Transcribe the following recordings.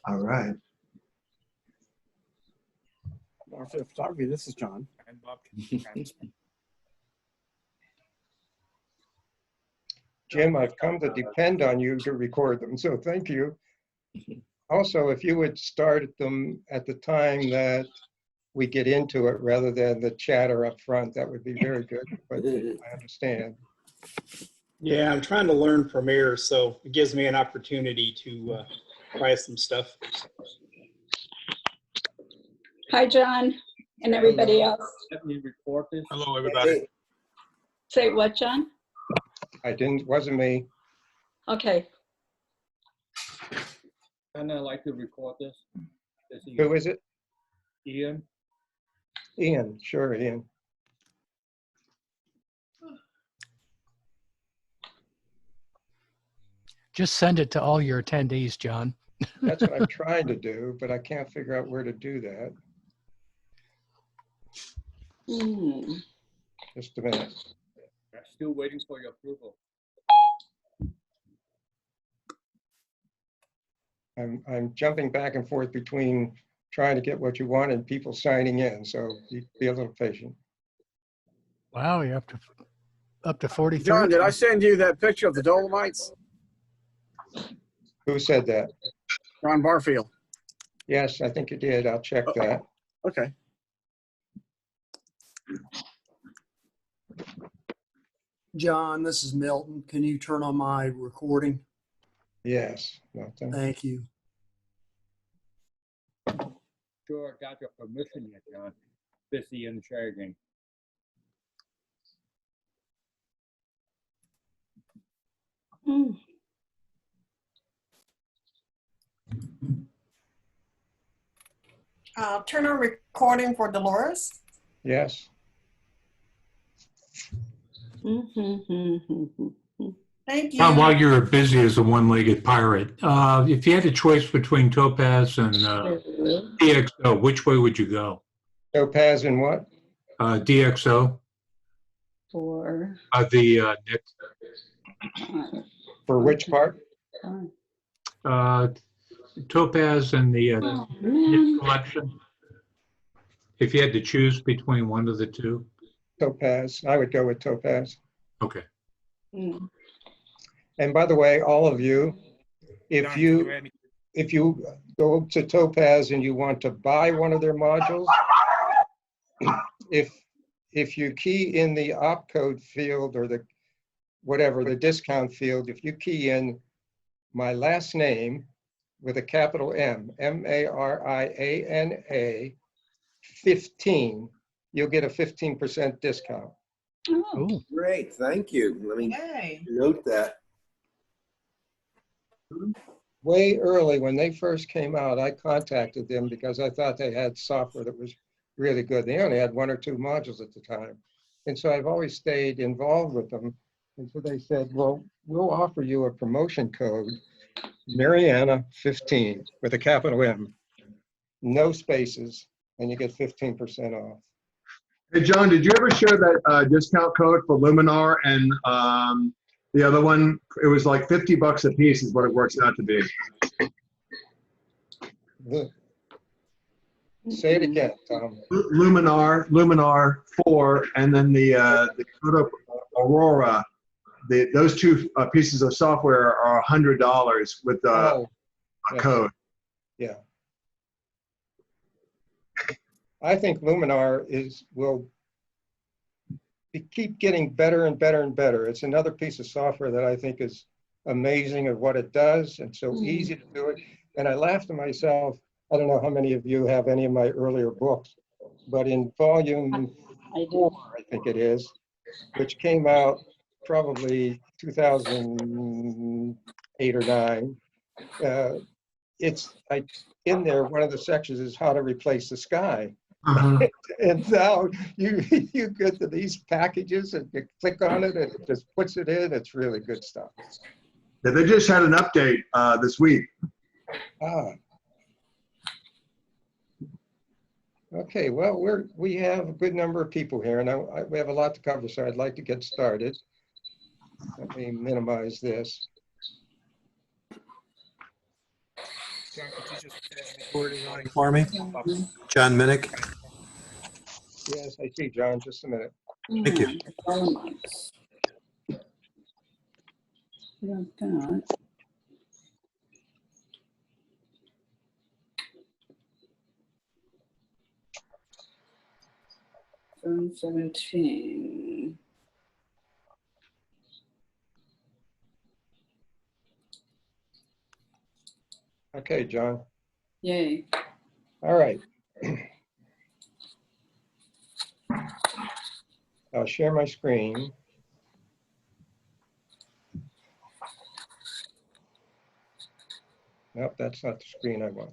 All right. Marcia Photography, this is John. And Bob can transfer. Jim, I've come to depend on you to record them, so thank you. Also, if you would start them at the time that we get into it rather than the chatter up front, that would be very good, but I understand. Yeah, I'm trying to learn Premiere, so it gives me an opportunity to try some stuff. Hi, John, and everybody else. Let me record this. Hello, everybody. Say what, John? Wasn't me. Okay. And I like to record this. Who is it? Ian. Ian, sure, Ian. Just send it to all your attendees, John. That's what I'm trying to do, but I can't figure out where to do that. Just a minute. I'm still waiting for your approval. I'm jumping back and forth between trying to get what you want and people signing in, so be a little patient. Wow, you're up to 43. John, did I send you that picture of the Dolomites? Who said that? John Barfield. Yes, I think you did. I'll check that. Okay. John, this is Milton. Can you turn on my recording? Yes. Milton. Thank you. Sure, I got your permission yet, John. Busy in the chair again. Turn on recording for Dolores. Yes. Thank you. Tom, while you're busy as a one-legged pirate, if you had a choice between Topaz and DxO, which way would you go? Topaz and what? DxO? For The next, For which part? Topaz and the oh, NIF man. collection. If you had to choose between one of the two? Topaz. I would go with Topaz. Okay. And by the way, all of you, if you go to Topaz and you want to buy one of their modules, if you key in the opcode field or the whatever, the discount field, if you key in my last name with a capital M, M-A-R-I-A-N-A, 15, you'll get a 15% discount. Oh, Great, thank you. Let me Yay. note that. Way early, when they first came out, I contacted them because I thought they had software that was really good. They only had 1 or 2 modules at the time. And so I've always stayed involved with them. And so they said, well, we'll offer you a promotion code, Mariana 15 with a capital M, no spaces, and you get 15% off. Hey, John, did you ever share that discount code for Luminar and the other one? It was like $50 a piece is what it works out to be. Say it again, Tom. Luminar 4, and then the Coda Aurora. Those two pieces of software are $100 with a code. Yeah. I think Luminar will keep getting better and better and better. It's another piece of software that I think is amazing at what it does and so easy to do it. And I laugh to myself, I don't know how many of you have any of my earlier books, but in volume 4, I think it is, which came out probably 2008 or 9, in there, one of the sections is how to replace the sky. And now you get to these packages and you click on it and it just puts it in. It's really good stuff. Yeah, they just had an update this week. Okay, well, we have a good number of people here, and we have a lot to cover, so I'd like to get started. Let me minimize this. For me, John Minnick. Yes, I see, John. Just a minute. Thank you. Dolomites. We got that. Zone 17. Okay, John. Yay. All right. I'll share my screen. Nope, that's not the screen I want.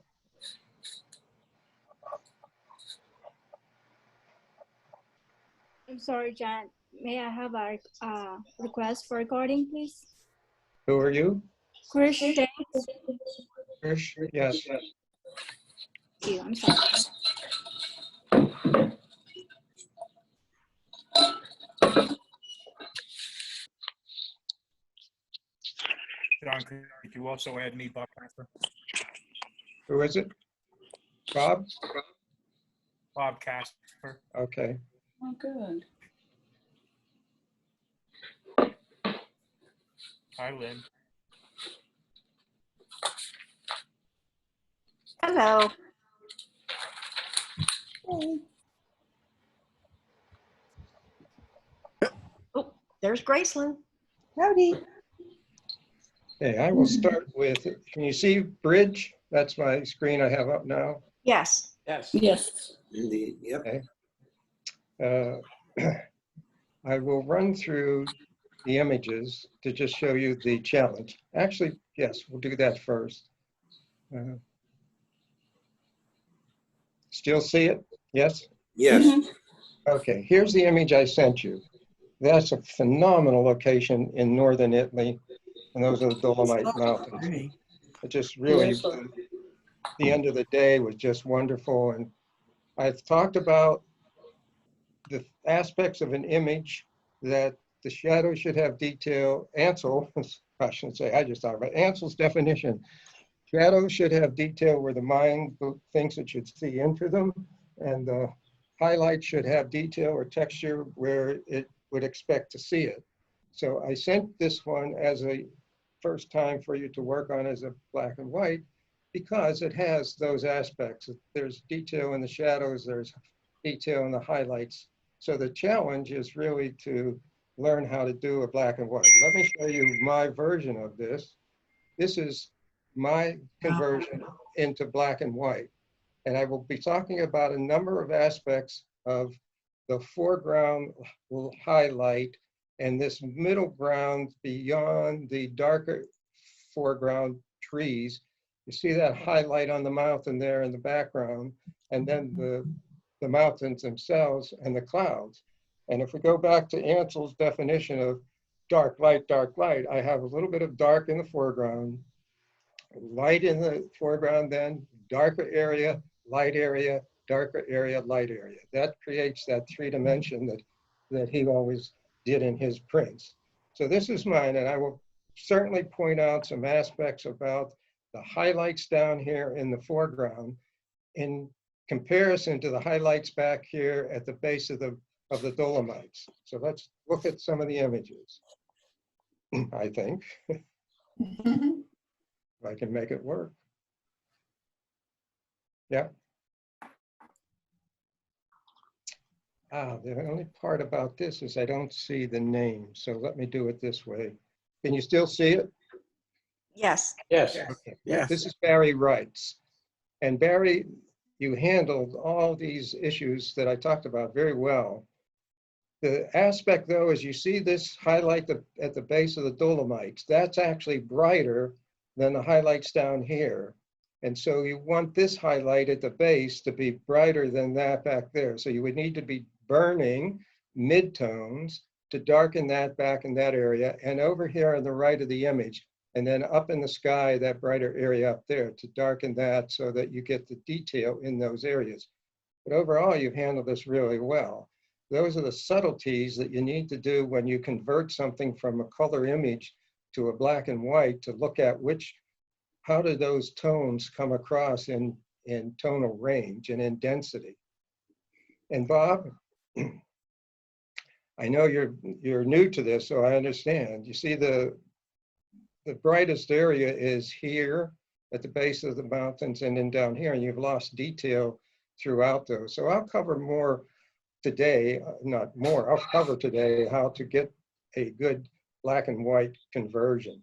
I'm sorry, John. May I have a request for recording, please? Who are you? Chris Shanks. Krish? Yes. Thank you. I'm sorry. John, could you also add me, Bob Casper? Who is it? Bob? Bob Casper. Okay. Oh, good. Hi, Lynn. Hello. Oh, there's Graceland. Howdy. Okay, I will start with, can you see Bridge? That's my screen I have up now. Yes. Yes. Yes. Indeed. Yep. Okay. I will run through the images to just show you the challenge. Actually, yes, we'll do that first. Still see it? Yes? Yes. Okay, here's the image I sent you. That's a phenomenal location in northern Italy, and those are the Dolomite Mountains. It just really, Yes. the end of the day was just wonderful. And I've talked about the aspects of an image that the shadow should have detail. Ansel, I shouldn't say I just talked about Ansel's definition. Shadows should have detail where the mind thinks it should see into them, and the highlight should have detail or texture where it would expect to see it. So I sent this one as a first time for you to work on as a black and white because it has those aspects. There's detail in the shadows, there's detail in the highlights. So the challenge is really to learn how to do a black and white. Let me show you my version of this. This is my conversion into black and white. And I will be talking about a number of aspects of the foreground highlight and this middle ground beyond the darker foreground trees. You see that highlight on the mountain there in the background, and then the mountains themselves and the clouds. And if we go back to Ansel's definition of dark light, I have a little bit of dark in the foreground, light in the foreground, then darker area, light area, darker area, light area. That creates that 3-dimension that he always did in his prints. So this is mine, and I will certainly point out some aspects about the highlights down here in the foreground in comparison to the highlights back here at the base of the Dolomites. So let's look at some of the images, I think. If I can make it work. Yeah. The only part about this is I don't see the name. So let me do it this way. Can you still see it? Yes. Yes. Okay. Yes. This is Barry Wrights. And Barry, you handled all these issues that I talked about very well. The aspect though, is you see this highlight at the base of the Dolomites, that's actually brighter than the highlights down here. And so you want this highlight at the base to be brighter than that back there. So you would need to be burning midtones to darken that back in that area, and over here on the right of the image, and then up in the sky, that brighter area up there to darken that so that you get the detail in those areas. But overall, you've handled this really well. Those are the subtleties that you need to do when you convert something from a color image to a black and white to look at which how do those tones come across in tonal range and in density? And Bob, I know you're new to this, so I understand. You see the brightest area is here at the base of the mountains and then down here, and you've lost detail throughout those. So I'll cover more today, not more, I'll cover today how to get a good black and white conversion.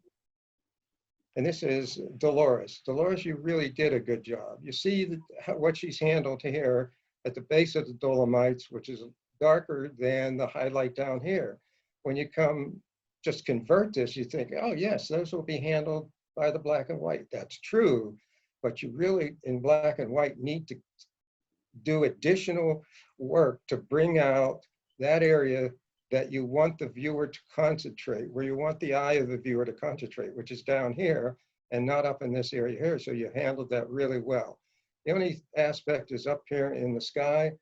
And this is Dolores. Dolores, you really did a good job. You see what she's handled here at the base of the Dolomites, which is darker than the highlight down here. When you just convert this, you think, oh yes, those will be handled by the black and white. That's true, but you really, in black and white, need to do additional work to bring out that area that you want the viewer to concentrate, where you want the eye of the viewer to concentrate, which is down here and not up in this area here. So you handled that really well. The only aspect is up here in the sky.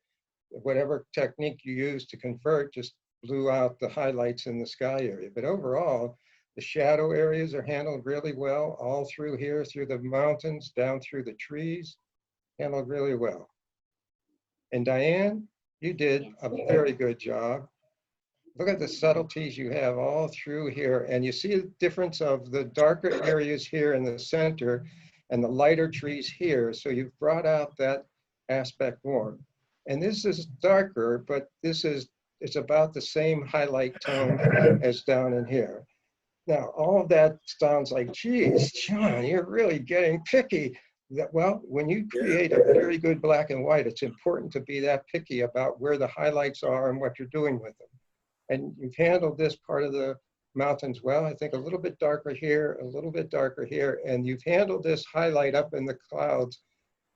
Whatever technique you use to convert just blew out the highlights in the sky area. But overall, the shadow areas are handled really well, all through here, through the mountains, down through the trees, handled really well. And Diane, you did a very good job. Look at the subtleties you have all through here. And you see the difference of the darker areas here in the center and the lighter trees here. So you've brought out that aspect more. And this is darker, but it's about the same highlight tone as down in here. Now, all of that sounds like, geez, John, you're really getting picky. Well, when you create a very good black and white, it's important to be that picky about where the highlights are and what you're doing with them. And you've handled this part of the mountains well. I think a little bit darker here, a little bit darker here, and you've handled this highlight up in the clouds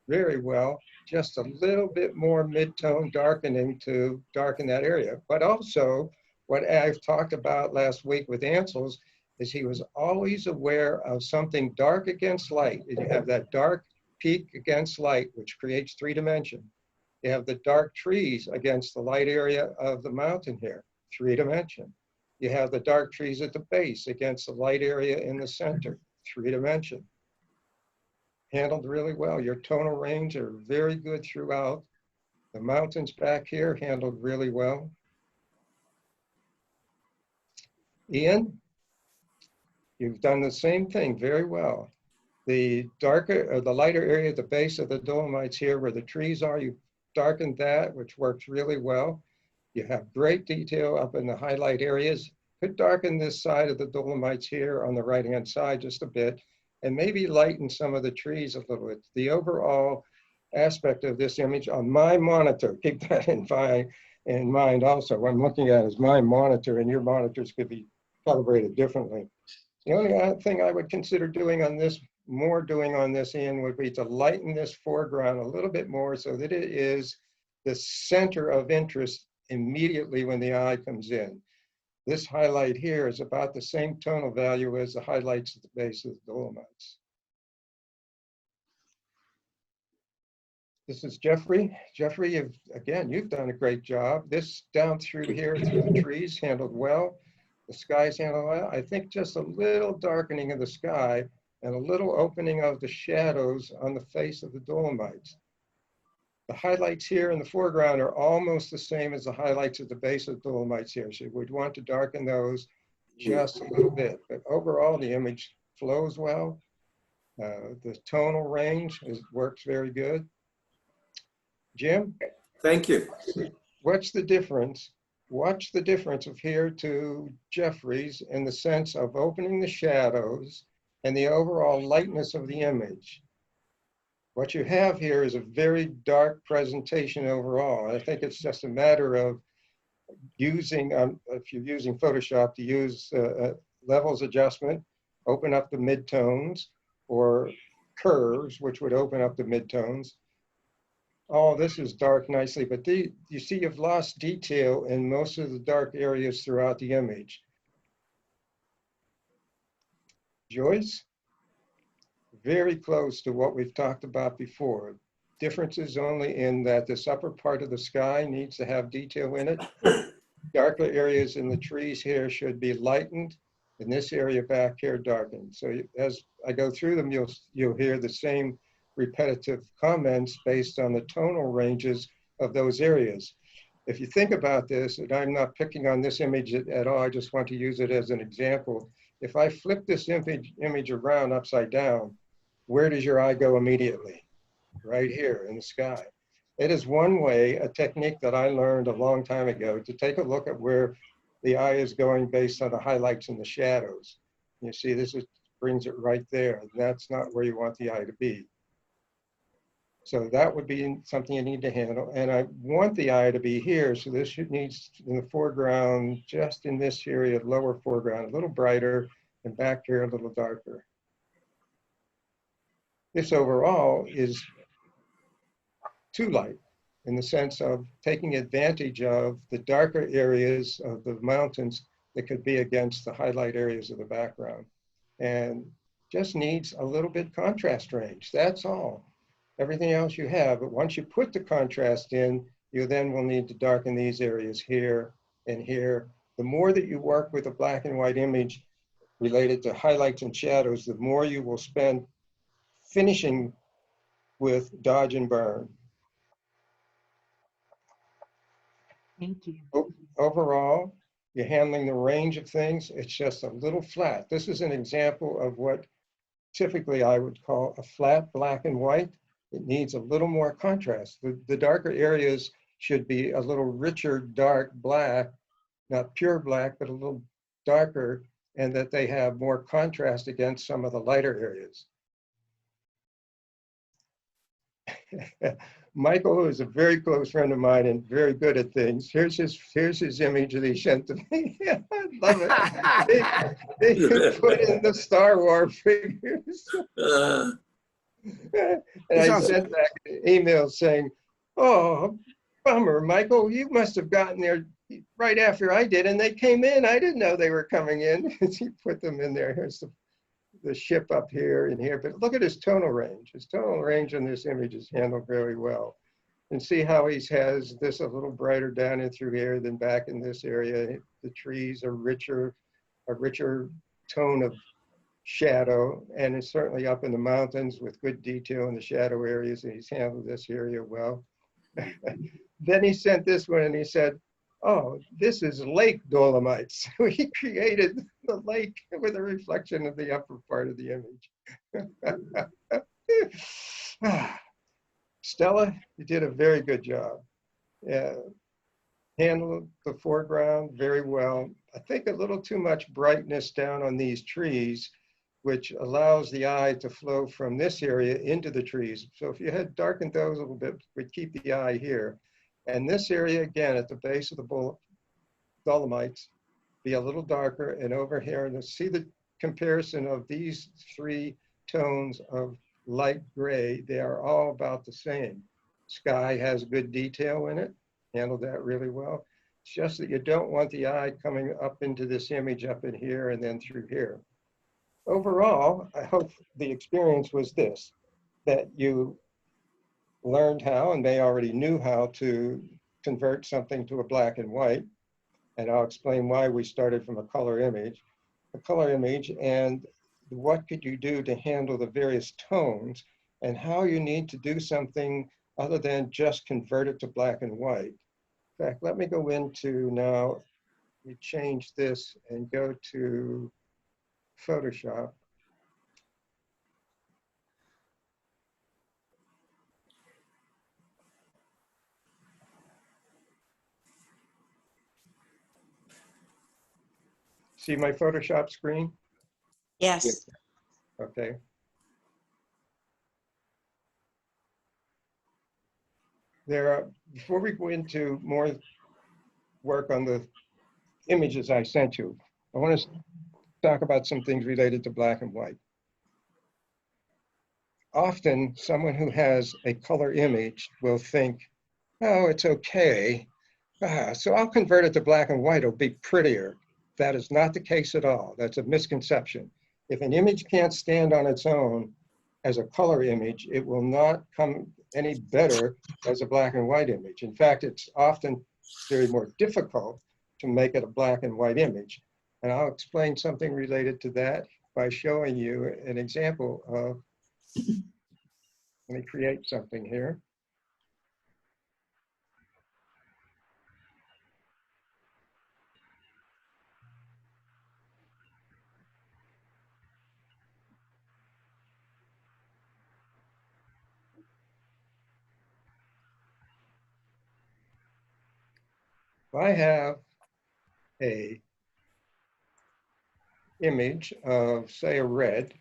very well. Just a little bit more mid-tone darkening to darken that area. But also, what I've talked about last week with Ansels is he was always aware of something dark against light. You have that dark peak against light, which creates 3 dimension. You have the dark trees against the light area of the mountain here, 3 dimension. You have the dark trees at the base against the light area in the center, 3 dimension. Handled really well. Your tonal range are very good throughout. The mountains back here handled really well. Ian, you've done the same thing very well. The darker or the lighter area at the base of the Dolomites here where the trees are, you've darkened that, which works really well. You have great detail up in the highlight areas. Could darken this side of the Dolomites here on the right-hand side just a bit, and maybe lighten some of the trees a little bit. The overall aspect of this image on my monitor, keep that in mind also. What I'm looking at is my monitor, and your monitors could be calibrated differently. The only thing I would consider doing on this, Ian, would be to lighten this foreground a little bit more so that it is the center of interest immediately when the eye comes in. This highlight here is about the same tonal value as the highlights at the base of the Dolomites. This is Jeffrey. Jeffrey, you've done a great job. This down through here, through the trees, handled well. The sky's handled well. I think just a little darkening of the sky and a little opening of the shadows on the face of the Dolomites. The highlights here in the foreground are almost the same as the highlights at the base of the Dolomites here. So we'd want to darken those just a little bit. But overall, the image flows well. The tonal range works very good. Jim? Thank you. What's the difference? Watch the difference of here to Jeffrey's in the sense of opening the shadows and the overall lightness of the image. What you have here is a very dark presentation overall. I think it's just a matter of using, if you're using Photoshop, to use levels adjustment, open up the midtones, or curves, which would open up the midtones. All this is dark nicely, but you see you've lost detail in most of the dark areas throughout the image. Joyce? Very close to what we've talked about before. Difference is only in that this upper part of the sky needs to have detail in it. Darker areas in the trees here should be lightened, And this area back here darkened. So as I go through them, you'll hear the same repetitive comments based on the tonal ranges of those areas. If you think about this, and I'm not picking on this image at all, I just want to use it as an example. If I flip this image around upside down, where does your eye go immediately? Right here in the sky. It is one way, a technique that I learned a long time ago, to take a look at where the eye is going based on the highlights and the shadows. You see, brings it right there. That's not where you want the eye to be. So that would be something you need to handle. And I want the eye to be here. So this needs in the foreground, just in this area, lower foreground, a little brighter, and back here a little darker. This overall is too light in the sense of taking advantage of the darker areas of the mountains that could be against the highlight areas of the background. And just needs a little bit contrast range, that's all. Everything else you have, but once you put the contrast in, you then will need to darken these areas here and here. The more that you work with a black and white image related to highlights and shadows, the more you will spend finishing with dodge and burn. Thank you. Overall, you're handling the range of things. It's just a little flat. This is an example of what typically I would call a flat black and white. It needs a little more contrast. The darker areas should be a little richer, dark black, not pure black, but a little darker, and that they have more contrast against some of the lighter areas. Michael, who is a very close friend of mine and very good at things, here's his image that he sent to me. I love it. They put in the Star Wars figures. And I sent back an email saying, oh, bummer, Michael, you must have gotten there right after I did, and they came in. I didn't know they were coming in. He put them in there. Here's the ship up here and here, but look at his tonal range. His tonal range on this image is handled very well. And see how he has this a little brighter down in through here than back in this area. The trees are a richer tone of shadow, and it's certainly up in the mountains with good detail in the shadow areas, and he's handled this area well. Then he sent this one and he said, oh, this is Lake Dolomites. So he created the lake with a reflection of the upper part of the image. Stella, you did a very good job. Handled the foreground very well. I think a little too much brightness down on these trees, which allows the eye to flow from this area into the trees. So if you had darkened those a little bit, we'd keep the eye here. And this area, again, at the base of the Dolomites, be a little darker, and over here, and see the comparison of these three tones of light gray. They are all about the same. Sky has good detail in it, handled that really well. It's just that you don't want the eye coming up into this image up in here and then through here. Overall, I hope the experience was this, that you learned how, and they already knew how to convert something to a black and white. And I'll explain why we started from a color image, and what could you do to handle the various tones, and how you need to do something other than just convert it to black and white. In fact, let me go into now, we change this and go to Photoshop. See my Photoshop screen? Yes. Okay. Before we go into more work on the images I sent you, I want to talk about some things related to black and white. Often, someone who has a color image will think, oh, it's okay. So I'll convert it to black and white, it'll be prettier. That is not the case at all. That's a misconception. If an image can't stand on its own as a color image, it will not come any better as a black and white image. In fact, it's often very more difficult to make it a black and white image. And I'll explain something related to that by showing you an example of, let me create something here. If I have a image of, say, a red,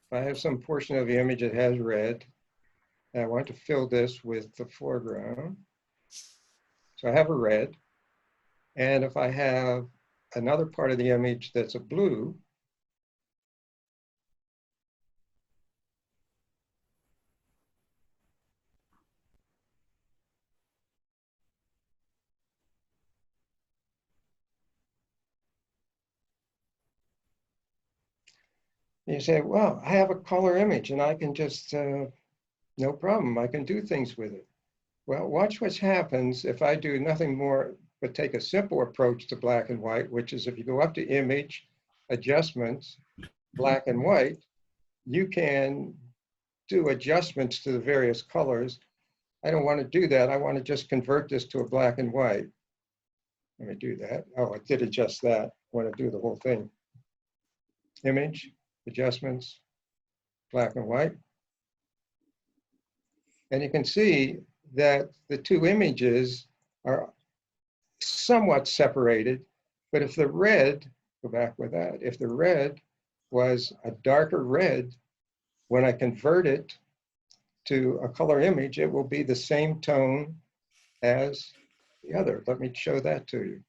if I have some portion of the image that has red, and I want to fill this with the foreground. So I have a red, and if I have another part of the image that's a blue, you say, well, I have a color image and I can just, no problem, I can do things with it. Well, watch what happens if I do nothing more but take a simple approach to black and white, which is if you go up to image, adjustments, black and white, you can do adjustments to the various colors. I don't want to do that. I want to just convert this to a black and white. Let me do that. Oh, I did adjust that. I want to do the whole thing. Image, adjustments, black and white. And you can see that the two images are somewhat separated, but if the red, go back with that, if the red was a darker red, when I convert it to a color image, it will be the same tone as the other. Let me show that to you.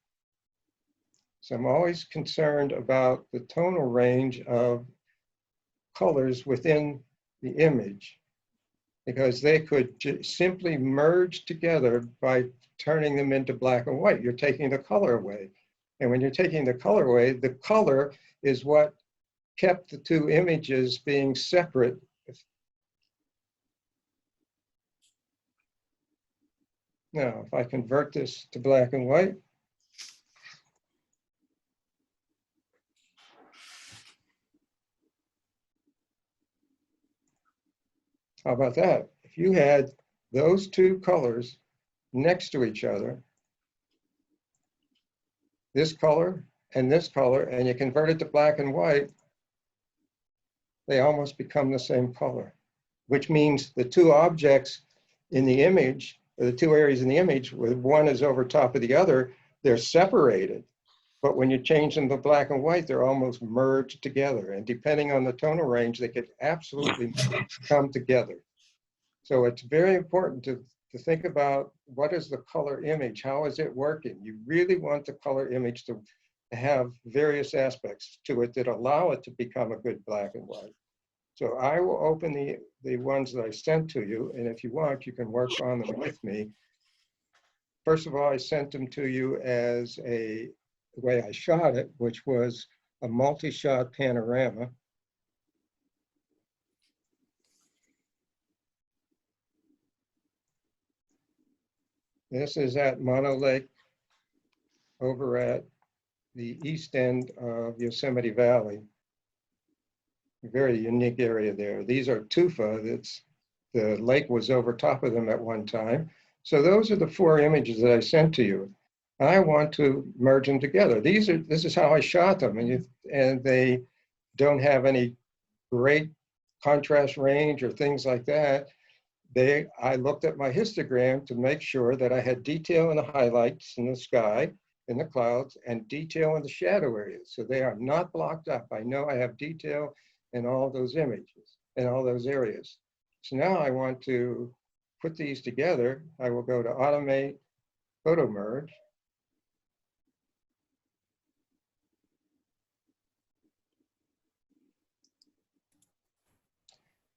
So I'm always concerned about the tonal range of colors within the image, because they could simply merge together by turning them into black and white. You're taking the color away. And when you're taking the color away, the color is what kept the two images being separate. Now, if I convert this to black and white, how about that? If you had those two colors next to each other, this color, and you convert it to black and white, they almost become the same color, which means the two objects in the image, or the two areas in the image, where one is over top of the other, they're separated. But when you change them to black and white, they're almost merged together. And depending on the tonal range, they could absolutely come together. So it's very important to think about what is the color image? How is it working? You really want the color image to have various aspects to it that allow it to become a good black and white. So I will open the ones that I sent to you, and if you want, you can work on them with me. First of all, I sent them to you as the way I shot it, which was a multi-shot panorama. This is at Mono Lake over at the east end of Yosemite Valley. A very unique area there. These are tufa. The lake was over top of them at one time. So those are the four images that I sent to you. I want to merge them together. This is how I shot them, and they don't have any great contrast range or things like that. I looked at my histogram to make sure that I had detail in the highlights in the sky, in the clouds, and detail in the shadow areas. So they are not blocked up. I know I have detail in all those images, in all those areas. So now I want to put these together. I will go to Automate, Photo Merge.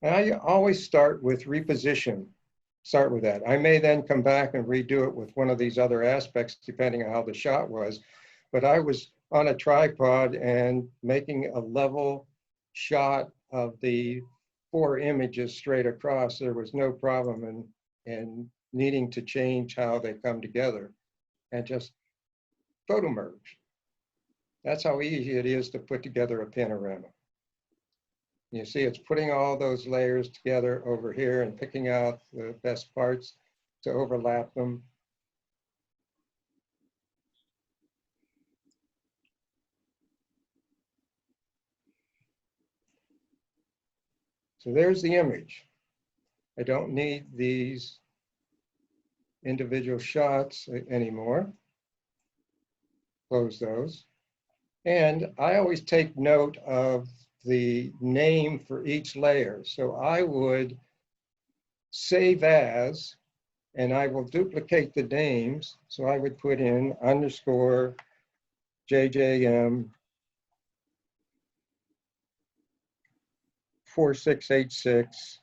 And I always start with reposition, start with that. I may then come back and redo it with one of these other aspects, depending on how the shot was. But I was on a tripod and making a level shot of the four images straight across. There was no problem in needing to change how they come together and just photo merge. That's how easy it is to put together a panorama. You see, it's putting all those layers together over here and picking out the best parts to overlap them. So there's the image. I don't need these individual shots anymore. Close those. And I always take note of the name for each layer. So I would save as, and I will duplicate the names. So I would put in _ JJM 4686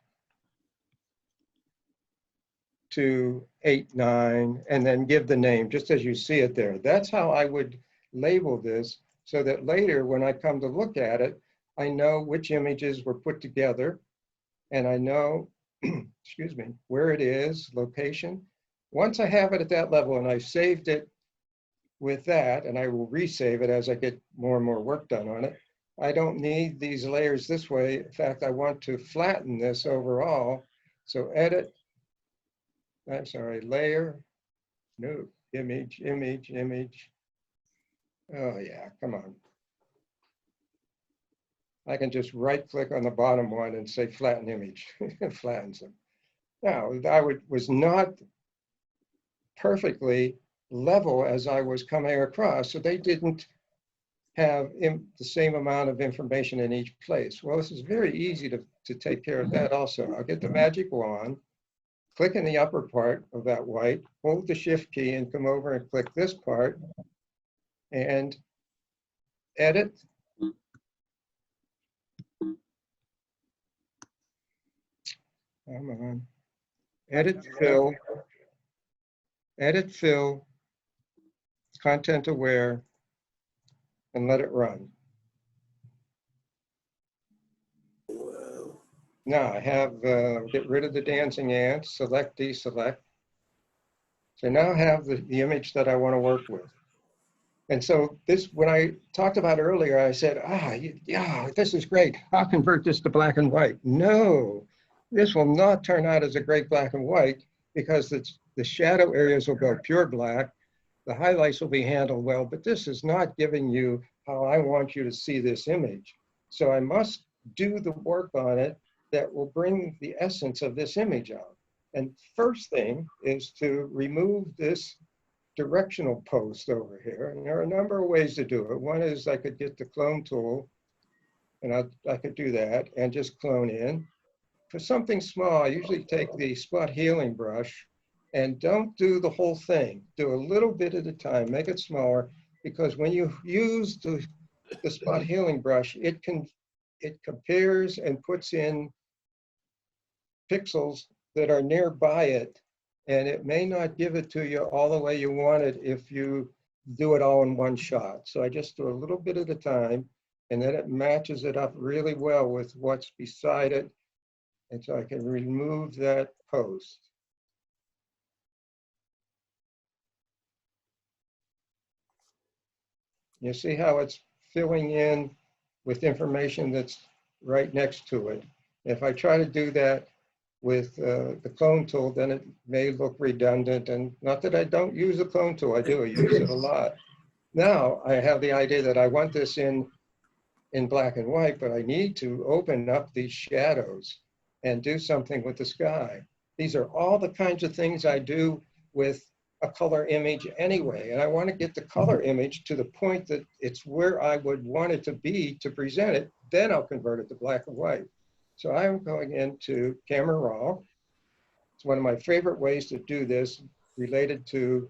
289, and then give the name just as you see it there. That's how I would label this, so that later when I come to look at it, I know which images were put together, and I know, excuse me, where it is, location. Once I have it at that level and I've saved it with that, and I will resave it as I get more and more work done on it, I don't need these layers this way. In fact, I want to flatten this overall. So edit, I'm sorry, layer, no, image, image, image. Oh yeah, come on. I can just right click on the bottom one and say flatten image. It flattens them. Now, I was not perfectly level as I was coming across, so they didn't have the same amount of information in each place. Well, this is very easy to take care of that also. I'll get the magic wand, click in the upper part of that white, hold the shift key and come over and click this part and edit. Come on. Edit fill, content aware, and let it run. Now I have, get rid of the dancing ants, select, deselect. So now I have the image that I want to work with. And so this, when I talked about earlier, I said, yeah, this is great. I'll convert this to black and white. No, this will not turn out as a great black and white because the shadow areas will go pure black. The highlights will be handled well, but this is not giving you how I want you to see this image. So I must do the work on it that will bring the essence of this image out. And first thing is to remove this directional post over here. And there are a number of ways to do it. One is I could get the clone tool, and I could do that and just clone in. For something small, I usually take the spot healing brush and don't do the whole thing. Do a little bit at a time, make it smaller, because when you use the spot healing brush, it compares and puts in pixels that are nearby it, and it may not give it to you all the way you want it if you do it all in one shot. So I just do a little bit at a time, and then it matches it up really well with what's beside it. And so I can remove that post. You see how it's filling in with information that's right next to it. If I try to do that with the clone tool, then it may look redundant. And not that I don't use the clone tool, I do, I use it a lot. Now I have the idea that I want this in black and white, but I need to open up these shadows and do something with the sky. These are all the kinds of things I do with a color image anyway. And I want to get the color image to the point that it's where I would want it to be to present it. Then I'll convert it to black and white. So I'm going into Camera Raw. It's one of my favorite ways to do this related to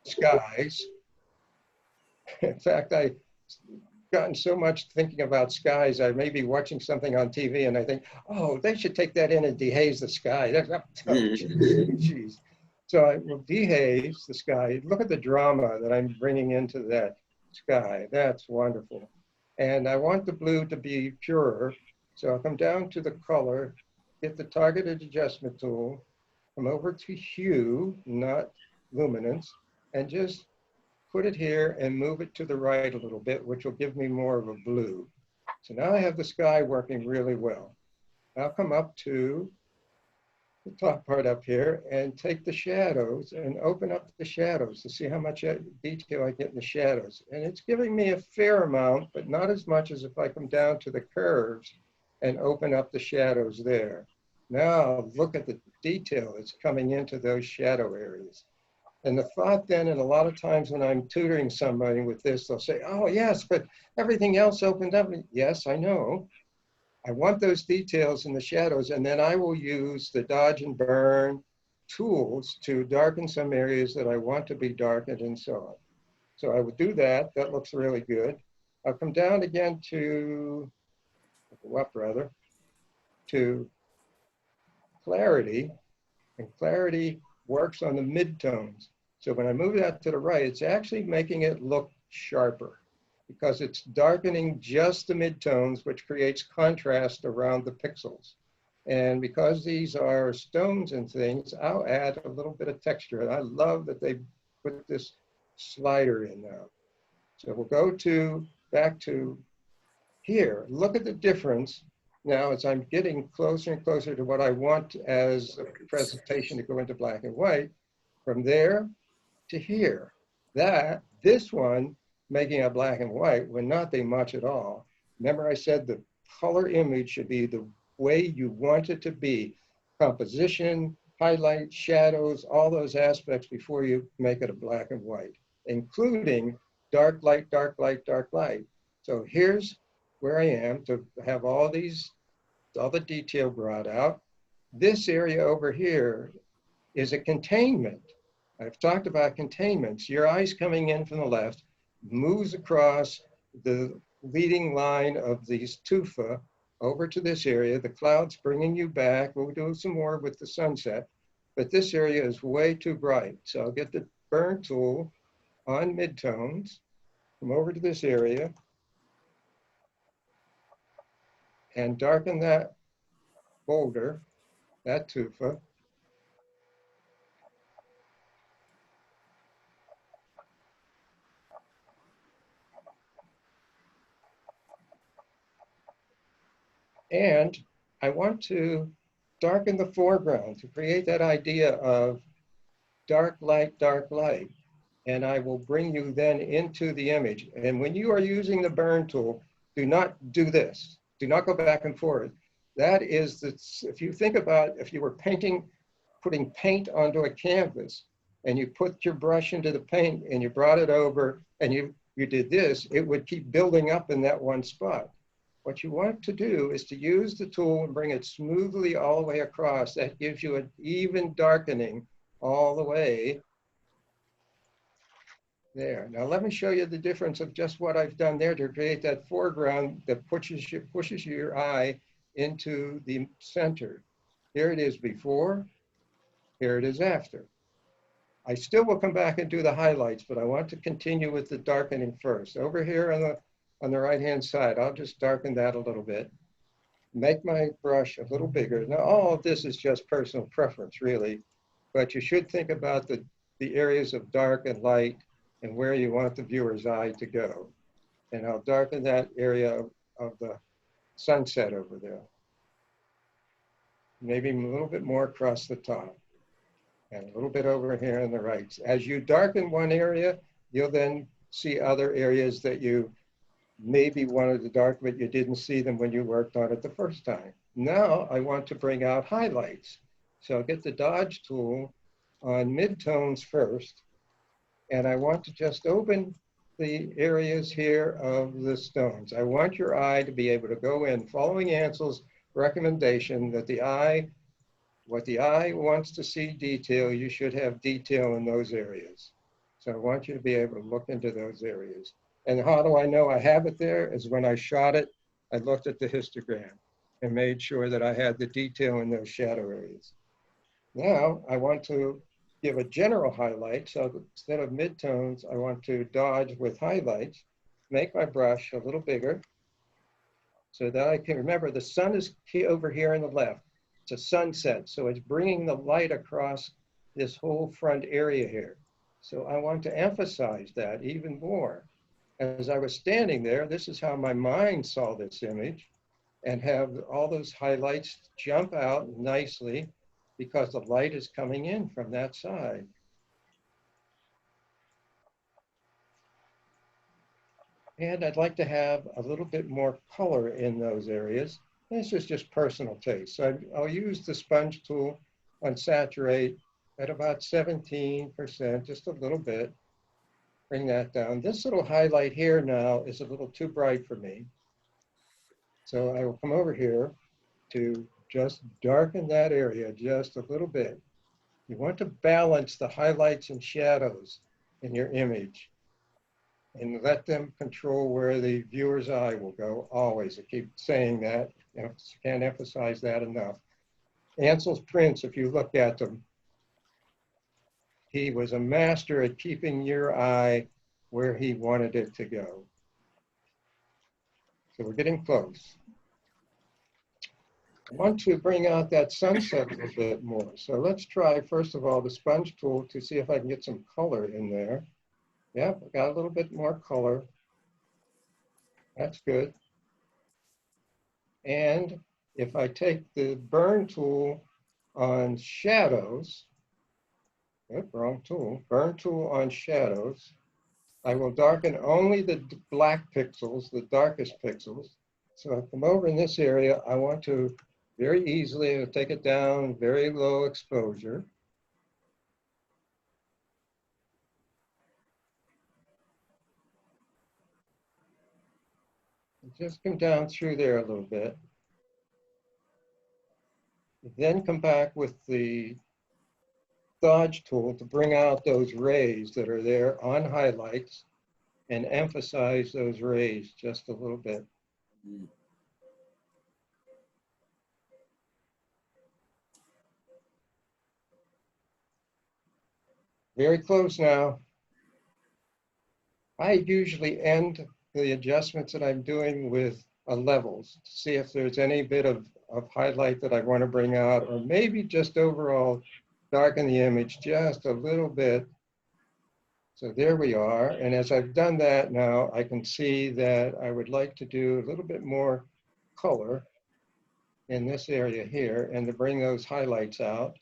skies. In fact, I've gotten so much thinking about skies, I may be watching something on TV and I think, oh, they should take that in and dehaze the sky. Geez. So I will dehaze the sky. Look at the drama that I'm bringing into that sky. That's wonderful. And I want the blue to be purer. So I'll come down to the color, get the targeted adjustment tool, come over to hue, not luminance, and just put it here and move it to the right a little bit, which will give me more of a blue. So now I have the sky working really well. I'll come up to the top part up here and take the shadows and open up the shadows to see how much detail I get in the shadows. And it's giving me a fair amount, but not as much as if I come down to the curves and open up the shadows there. Now look at the detail that's coming into those shadow areas. And the thought then, and a lot of times when I'm tutoring somebody with this, they'll say, oh yes, but everything else opened up. Yes, I know. I want those details in the shadows, and then I will use the dodge and burn tools to darken some areas that I want to be darkened and so on. So I would do that. That looks really good. I'll come down again to, go up rather, to clarity, and clarity works on the midtones. So when I move that to the right, it's actually making it look sharper, because it's darkening just the midtones, which creates contrast around the pixels. And because these are stones and things, I'll add a little bit of texture. And I love that they put this slider in now. So we'll go back to here. Look at the difference now as I'm getting closer and closer to what I want as a presentation to go into black and white. From there to here. This one, making a black and white would not be much at all. Remember I said the color image should be the way you want it to be. Composition, highlight, shadows, all those aspects before you make it a black and white, including dark light, dark light, dark light. So here's where I am to have all the detail brought out. This area over here is a containment. I've talked about containments. Your eye's coming in from the left, moves across the leading line of these tufa over to this area. The cloud's bringing you back. We'll do some more with the sunset, but this area is way too bright. So I'll get the burn tool on midtones, come over to this area, and darken that boulder, that tufa. And I want to darken the foreground to create that idea of dark light, dark light. And I will bring you then into the image. And when you are using the burn tool, do not do this. Do not go back and forth. That is, if you think about if you were putting paint onto a canvas and you put your brush into the paint and you brought it over and you did this, it would keep building up in that one spot. What you want to do is to use the tool and bring it smoothly all the way across. That gives you an even darkening all the way there. Now let me show you the difference of just what I've done there to create that foreground that pushes your eye into the center. Here it is before, here it is after. I still will come back and do the highlights, but I want to continue with the darkening first. Over here on the right-hand side, I'll just darken that a little bit. Make my brush a little bigger. Now, all of this is just personal preference, really, but you should think about the areas of dark and light and where you want the viewer's eye to go. And I'll darken that area of the sunset over there. Maybe a little bit more across the top and a little bit over here on the right. As you darken one area, you'll then see other areas that you maybe wanted to darken, but you didn't see them when you worked on it the first time. Now I want to bring out highlights. So I'll get the dodge tool on midtones first, and I want to just open the areas here of the stones. I want your eye to be able to go in, following Ansel's recommendation that what the eye wants to see detail, you should have detail in those areas. So I want you to be able to look into those areas. And how do I know I have it there? Is when I shot it, I looked at the histogram and made sure that I had the detail in those shadow areas. Now I want to give a general highlight. So instead of midtones, I want to dodge with highlights, make my brush a little bigger so that I can remember the sun is over here on the left. It's a sunset, so it's bringing the light across this whole front area here. So I want to emphasize that even more. As I was standing there, this is how my mind saw this image, and have all those highlights jump out nicely because the light is coming in from that side. And I'd like to have a little bit more color in those areas. This is just personal taste. So I'll use the sponge tool on saturate at about 17%, just a little bit. Bring that down. This little highlight here now is a little too bright for me. So I will come over here to just darken that area just a little bit. You want to balance the highlights and shadows in your image and let them control where the viewer's eye will go always. I keep saying that, can't emphasize that enough. Ansel's prints, if you look at them, he was a master at keeping your eye where he wanted it to go. So we're getting close. I want to bring out that sunset a little bit more. So let's try, first of all, the sponge tool to see if I can get some color in there. Yep, I got a little bit more color. That's good. And if I take the burn tool on shadows, yep, wrong tool, burn tool on shadows, I will darken only the black pixels, the darkest pixels. So I come over in this area, I want to very easily take it down, very low exposure. Just come down through there a little bit. Then come back with the dodge tool to bring out those rays that are there on highlights and emphasize those rays just a little bit. Very close now. I usually end the adjustments that I'm doing with levels to see if there's any bit of highlight that I want to bring out, or maybe just overall darken the image just a little bit. So there we are. And as I've done that now, I can see that I would like to do a little bit more color in this area here and to bring those highlights out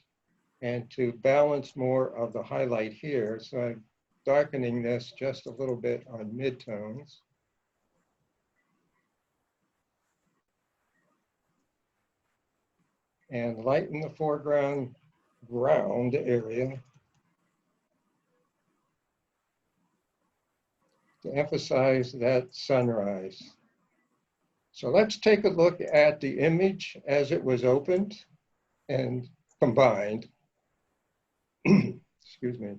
and to balance more of the highlight here. So I'm darkening this just a little bit on midtones. And lighten the foreground ground area to emphasize that sunrise. So let's take a look at the image as it was opened and combined. Excuse me.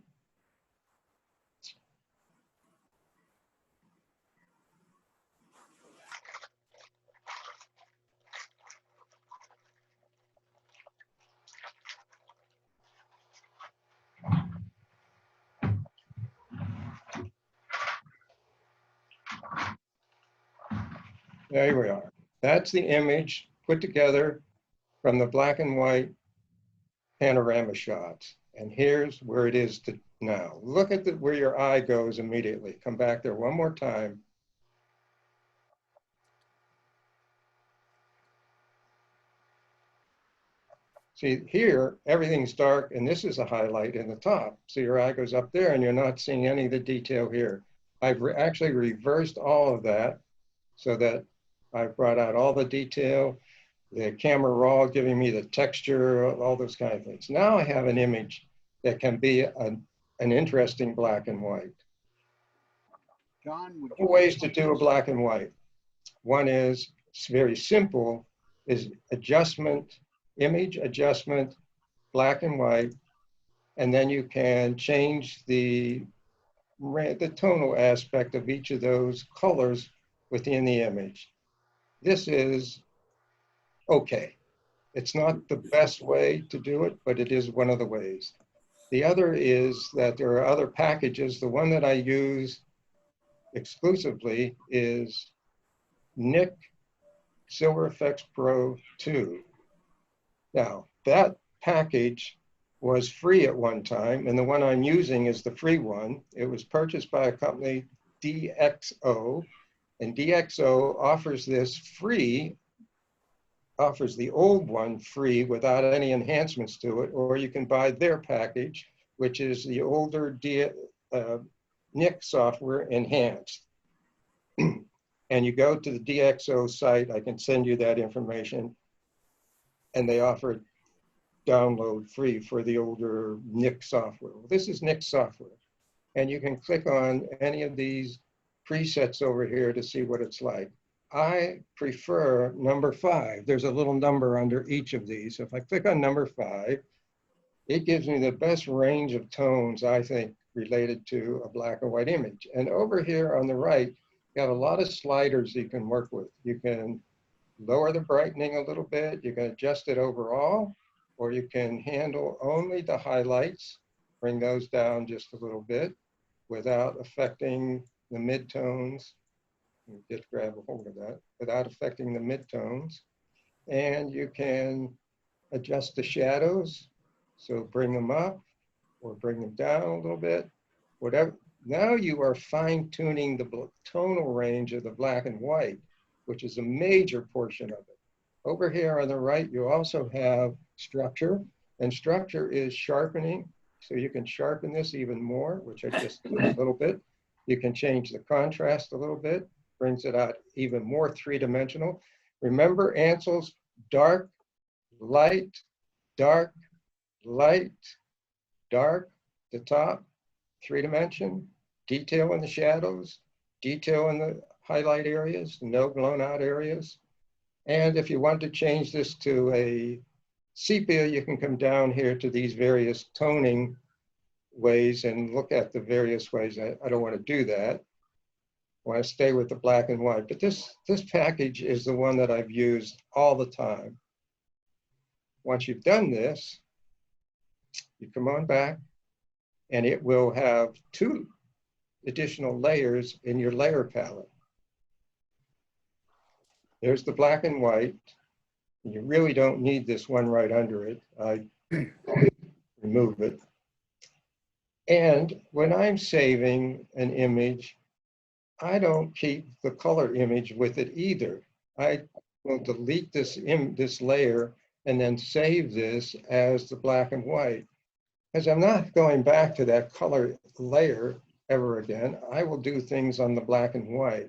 There we are. That's the image put together from the black and white panorama shots. And here's where it is now. Look at where your eye goes immediately. Come back there one more time. See, here, everything's dark, and this is a highlight in the top. So your eye goes up there, and you're not seeing any of the detail here. I've actually reversed all of that so that I've brought out all the detail, the camera raw giving me the texture, all those kind of things. Now I have an image that can be an interesting black and white. John, Two ways to do a black and white. One is, it's very simple, is adjustment, image adjustment, black and white, and then you can change the tonal aspect of each of those colors within the image. This is okay. It's not the best way to do it, but it is one of the ways. The other is that there are other packages. The one that I use exclusively is Nik Silver Efex Pro 2. Now, that package was free at one time, and the one I'm using is the free one. It was purchased by a company, DxO, and DxO offers this free, offers the old one free without any enhancements to it, or you can buy their package, which is the older NIC software enhanced. And you go to the DxO site, I can send you that information, and they offer download free for the older NIC software. Well, this is NIC software, and you can click on any of these presets over here to see what it's like. I prefer number 5. There's a little number under each of these. If I click on number 5, it gives me the best range of tones, I think, related to a black and white image. And over here on the right, you have a lot of sliders you can work with. You can lower the brightening a little bit. You can adjust it overall, or you can handle only the highlights, bring those down just a little bit without affecting the midtones. Just grab a hold of that, without affecting the midtones. And you can adjust the shadows. So bring them up or bring them down a little bit, whatever. Now you are fine tuning the tonal range of the black and white, which is a major portion of it. Over here on the right, you also have structure, and structure is sharpening. So you can sharpen this even more, which I just did a little bit. You can change the contrast a little bit, brings it out even more three-dimensional. Remember Ansel's dark, light, dark, light, dark, the top, 3-dimension, detail in the shadows, detail in the highlight areas, no blown out areas. And if you want to change this to a sepia, you can come down here to these various toning ways and look at the various ways. I don't want to do that. I want to stay with the black and white, but this package is the one that I've used all the time. Once you've done this, you come on back and it will have 2 additional layers in your layer palette. There's the black and white. You really don't need this one right under it. I remove it. And when I'm saving an image, I don't keep the color image with it either. I will delete this layer and then save this as the black and white. Because I'm not going back to that color layer ever again. I will do things on the black and white.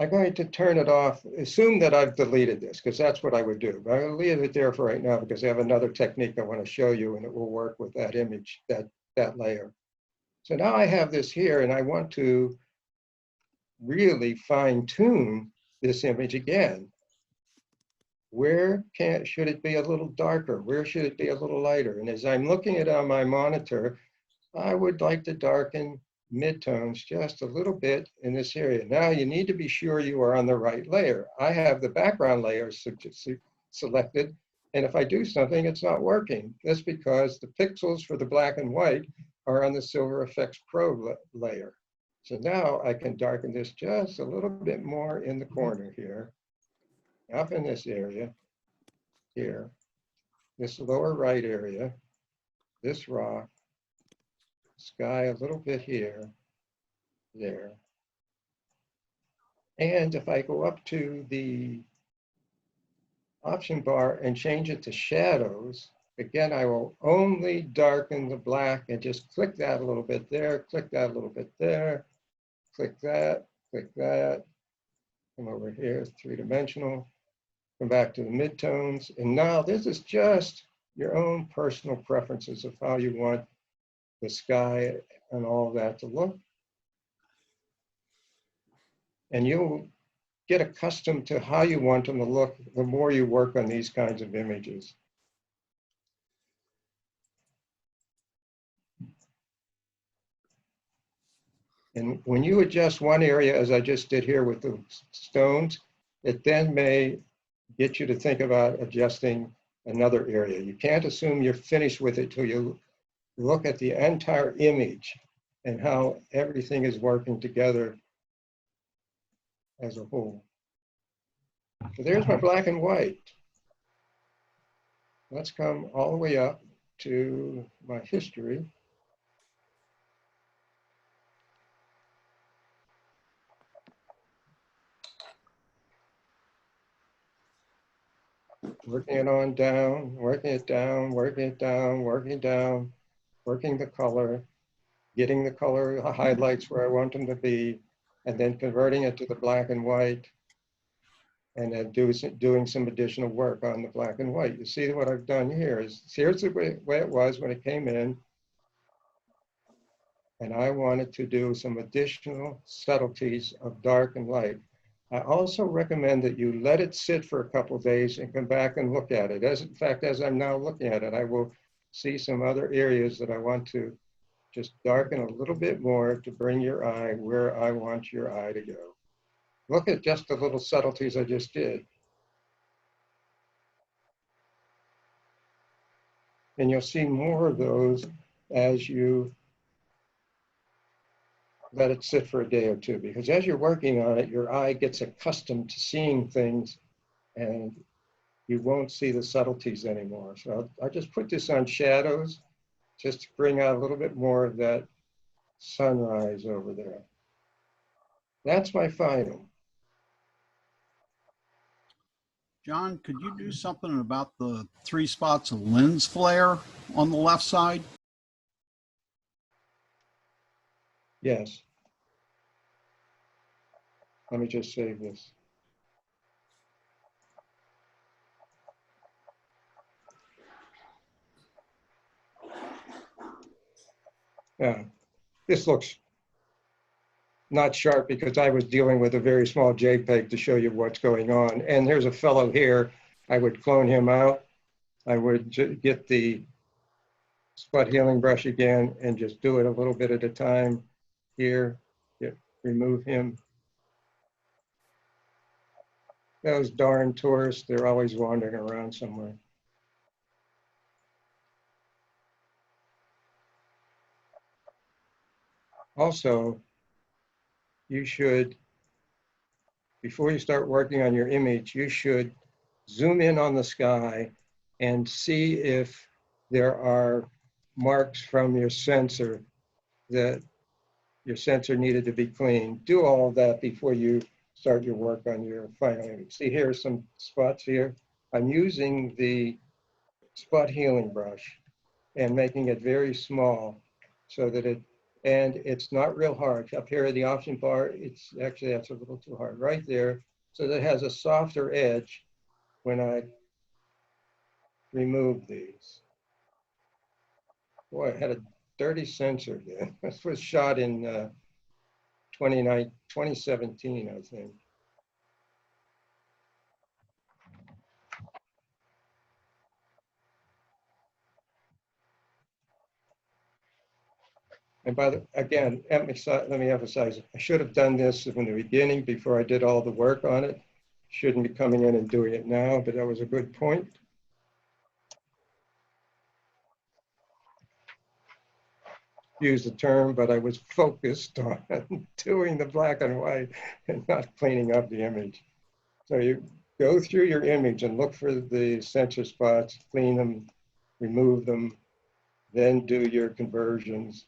I'm going to turn it off, assume that I've deleted this, because that's what I would do. But I'll leave it there for right now because I have another technique I want to show you, and it will work with that image, that layer. So now I have this here, and I want to really fine tune this image again. Where should it be a little darker? Where should it be a little lighter? And as I'm looking at it on my monitor, I would like to darken midtones just a little bit in this area. Now you need to be sure you are on the right layer. I have the background layer selected, and if I do something, it's not working. That's because the pixels for the black and white are on the Silver Efex Pro layer. So now I can darken this just a little bit more in the corner here, up in this area here, this lower right area, this rock, sky a little bit here, there. And if I go up to the option bar and change it to shadows, again, I will only darken the black and just click that a little bit there, click that a little bit there, click that, come over here, 3-dimensional, come back to the midtones. And now this is just your own personal preferences of how you want the sky and all of that to look. And you'll get accustomed to how you want them to look the more you work on these kinds of images. And when you adjust one area, as I just did here with the stones, it then may get you to think about adjusting another area. You can't assume you're finished with it till you look at the entire image and how everything is working together as a whole. So there's my black and white. let's come all the way up to my history. Working it on down, working it down, working it down, working it down, working the color, getting the color highlights where I want them to be, and then converting it to the black and white, and then doing some additional work on the black and white. You see what I've done here is, here's the way it was when it came in, and I wanted to do some additional subtleties of dark and light. I also recommend that you let it sit for a couple of days and come back and look at it. In fact, as I'm now looking at it, I will see some other areas that I want to just darken a little bit more to bring your eye where I want your eye to go. Look at just the little subtleties I just did. And you'll see more of those as you let it sit for a day or two, because as you're working on it, your eye gets accustomed to seeing things and you won't see the subtleties anymore. So I just put this on shadows just to bring out a little bit more of that sunrise over there. That's my final. John, could you do something about the 3 spots of lens flare on the left side? Yes. Let me just save this. Yeah, this looks not sharp because I was dealing with a very small JPEG to show you what's going on. And there's a fellow here, I would clone him out. I would get the spot healing brush again and just do it a little bit at a time here. Remove him. Those darn tourists, they're always wandering around somewhere. Also, you should, before you start working on your image, you should zoom in on the sky and see if there are marks from your sensor that your sensor needed to be cleaned. Do all of that before you start your work on your final image. See, here are some spots here. I'm using the spot healing brush and making it very small so that and it's not real hard. Up here at the option bar, it's actually, that's a little too hard right there. So that it has a softer edge when I remove these. Boy, I had a dirty sensor there. This was shot in 2017, I think. And again, let me emphasize, I should have done this from the beginning before I did all the work on it. Shouldn't be coming in and doing it now, but that was a good point. Use the term, but I was focused on doing the black and white and not cleaning up the image. So you go through your image and look for the sensor spots, clean them, remove them, then do your conversions.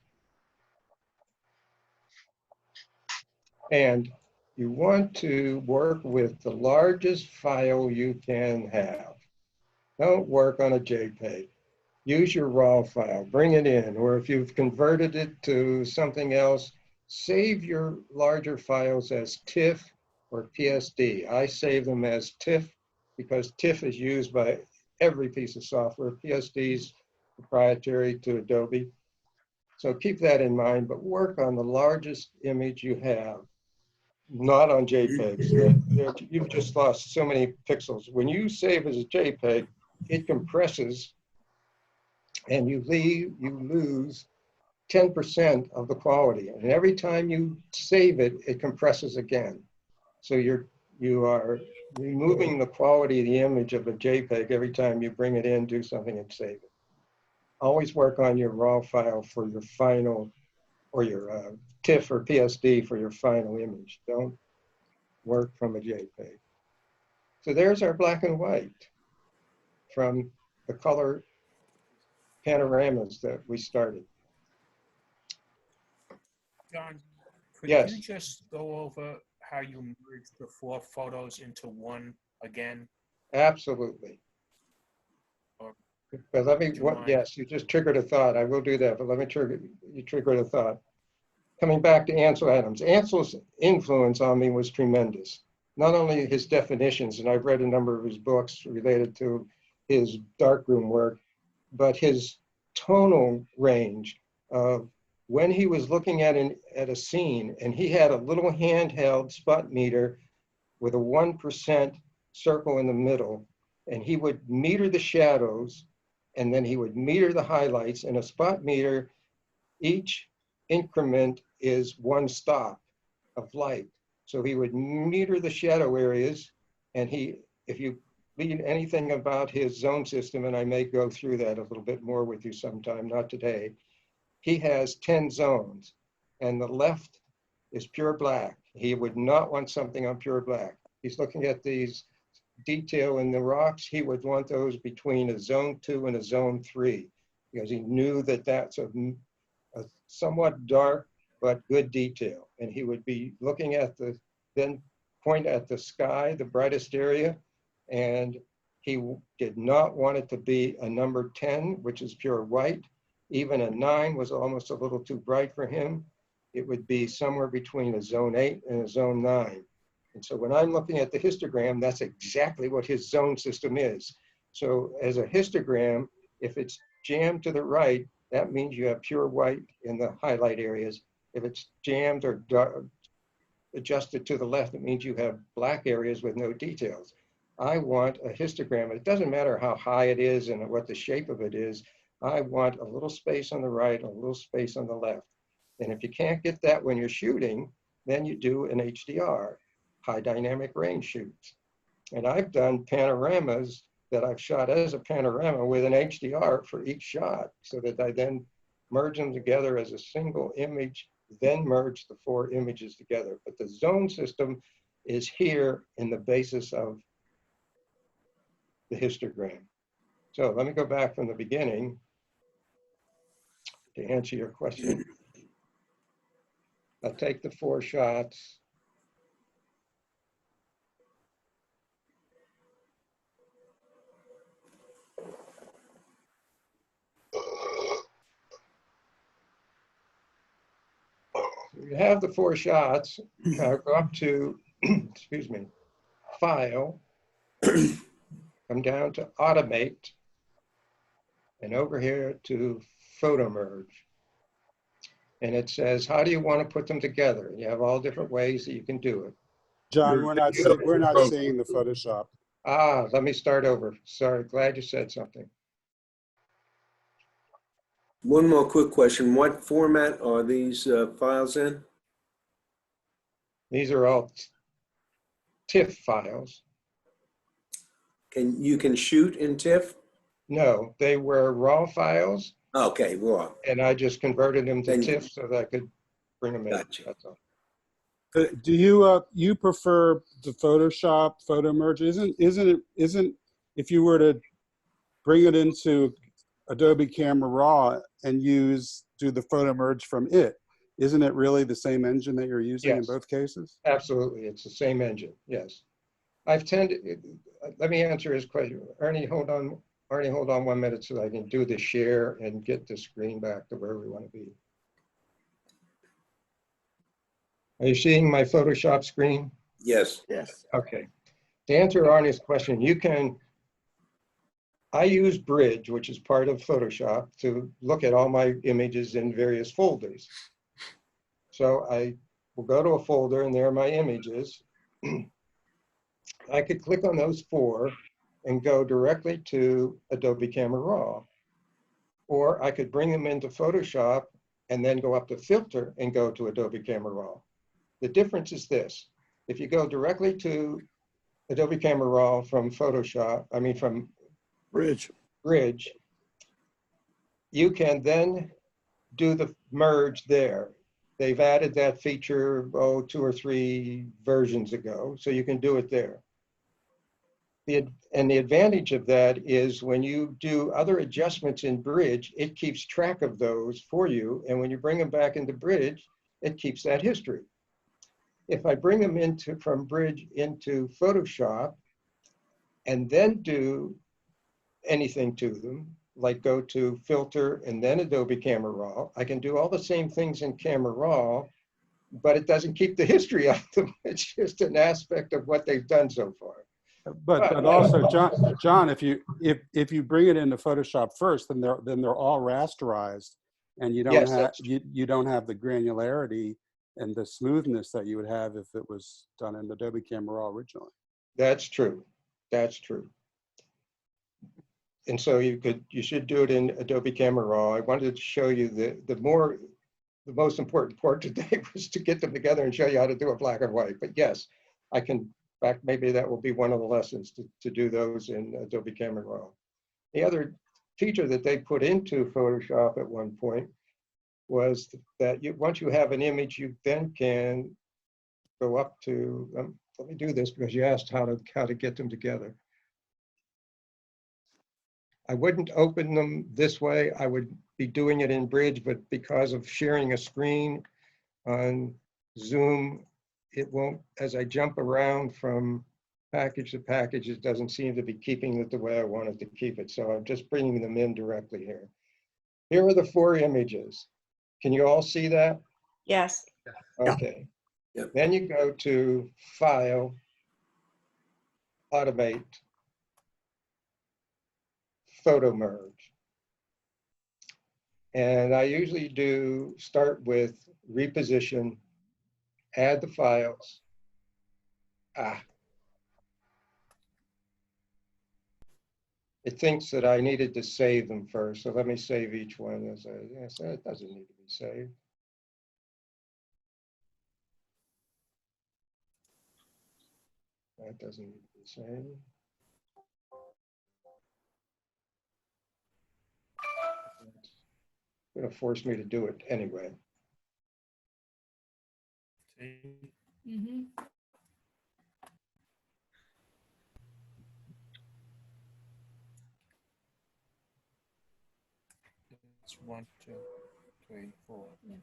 And you want to work with the largest file you can have. Don't work on a JPEG. Use your RAW file, bring it in, or if you've converted it to something else, save your larger files as TIFF or PSD. I save them as TIFF because TIFF is used by every piece of software. PSD is proprietary to Adobe. So keep that in mind, but work on the largest image you have, not on JPEGs. You've just lost so many pixels. When you save as a JPEG, it compresses and you lose 10% of the quality. And every time you save it, it compresses again. So you are removing the quality of the image of a JPEG every time you bring it in, do something and save it. Always work on your RAW file for your final, or your TIFF or PSD for your final image. Don't work from a JPEG. So there's our black and white from the color panoramas that we started. John, could Yes. you just go over how you merged the 4 photos into one again? Absolutely. But let me, Would you what, mind? yes, you just triggered a thought. I will do that, but let me you triggered a thought. Coming back to Ansel Adams, Ansel's influence on me was tremendous. Not only his definitions, and I've read a number of his books related to his darkroom work, but his tonal range of when he was looking at a scene, and he had a little handheld spot meter with a 1% circle in the middle, and he would meter the shadows, and then he would meter the highlights. In a spot meter, each increment is 1 stop of light. So he would meter the shadow areas, and if you read anything about his zone system, and I may go through that a little bit more with you sometime, not today, he has 10 zones, and the left is pure black. He would not want something on pure black. He's looking at these detail in the rocks. He would want those between a zone 2 and a zone 3, because he knew that that's a somewhat dark but good detail. And he would be looking at then point at the sky, the brightest area, and he did not want it to be a number 10, which is pure white. Even a 9 was almost a little too bright for him. It would be somewhere between a zone 8 and a zone 9. And so when I'm looking at the histogram, that's exactly what his zone system is. So as a histogram, if it's jammed to the right, that means you have pure white in the highlight areas. If it's jammed or adjusted to the left, it means you have black areas with no details. I want a histogram. It doesn't matter how high it is and what the shape of it is. I want a little space on the right, a little space on the left. And if you can't get that when you're shooting, then you do an HDR, high dynamic range shoots. And I've done panoramas that I've shot as a panorama with an HDR for each shot, so that I then merge them together as a single image, then merge the 4 images together. But the zone system is here in the basis of the histogram. So let me go back from the beginning to answer your question. I'll take the 4 shots. You have the 4 shots. Go up to, excuse me, File, come down to Automate, and over here to Photo Merge. And it says, how do you want to put them together? You have all different ways that you can do it. John, we're not seeing the Photoshop. Ah, let me start over. Sorry, glad you said something. One more quick question. What format are these files in? These are all TIFF files. You can shoot in TIFF? No, they were RAW files. Okay, RAW. And I just converted them to TIFF so that I could bring them in. Gotcha. That's all. Do you prefer the Photoshop photo merge? Isn't if you were to bring it into Adobe Camera Raw and do the photo merge from it, isn't it really the same engine that you're using in both cases? Absolutely, it's the same engine. Yes, I've tended. Let me answer his question. Ernie, hold on. Arnie, hold on 1 minute so I can do the share and get the screen back to where we want to be. Are you seeing my Photoshop screen? Yes. Yes. Okay. To answer Arnie's question, I use Bridge, which is part of Photoshop, to look at all my images in various folders. So I will go to a folder and there are my images. I could click on those 4 and go directly to Adobe Camera Raw. Or I could bring them into Photoshop and then go up to Filter and go to Adobe Camera Raw. The difference is this. If you go directly to Adobe Camera Raw from from Bridge, you can then do the merge there. They've added that feature, 2 or 3 versions ago, so you can do it there. And the advantage of that is when you do other adjustments in Bridge, it keeps track of those for you. And when you bring them back into Bridge, it keeps that history. If I bring them from Bridge into Photoshop and then do anything to them, like go to Filter and then Adobe Camera Raw, I can do all the same things in Camera Raw, but it doesn't keep the history of them. It's just an aspect of what they've done so far. But also, John, if you bring it into Photoshop first, then they're all rasterized, and you don't Yes, have you don't have the granularity and the smoothness that you would have if it was done in Adobe Camera Raw originally. That's true. That's true. And so you should do it in Adobe Camera Raw. I wanted to show you the most important part today was to get them together and show you how to do a black and white. But yes, I can. In fact, maybe that will be one of the lessons to do those in Adobe Camera Raw. The other feature that they put into Photoshop at one point was that once you have an image, you then can go up to, let me do this because you asked how to get them together. I wouldn't open them this way. I would be doing it in Bridge, but because of sharing a screen on Zoom, it won't, as I jump around from package to package, it doesn't seem to be keeping it the way I wanted to keep it. So I'm just bringing them in directly here. Here are the 4 images. Can you all see that? Yes. Okay. Yep. Then you go to File, Automate, Photo Merge. And I usually start with Reposition, add the files. It thinks that I needed to save them first. So let me save each one as I said, it doesn't need to be saved. That doesn't need to be saved. It's going to force me to do it anyway. Mm-hmm. It's 1, 2, 3, 4. Yeah.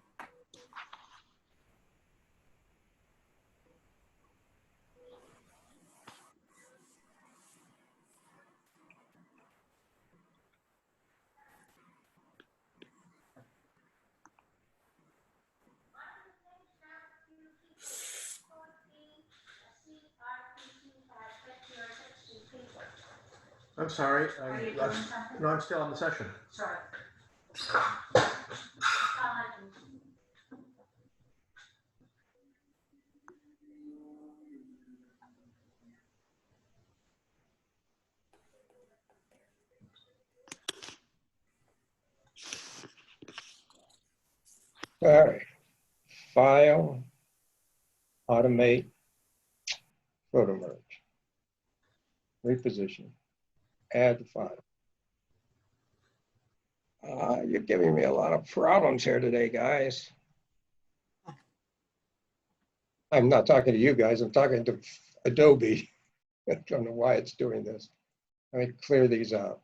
I'm sorry. No, I'm still on the session. Sorry. All right. File, Automate, Photo Merge. Reposition. Add the file. You're giving me a lot of problems here today, guys. I'm not talking to you guys. I'm talking to Adobe. I don't know why it's doing this. Let me clear these out.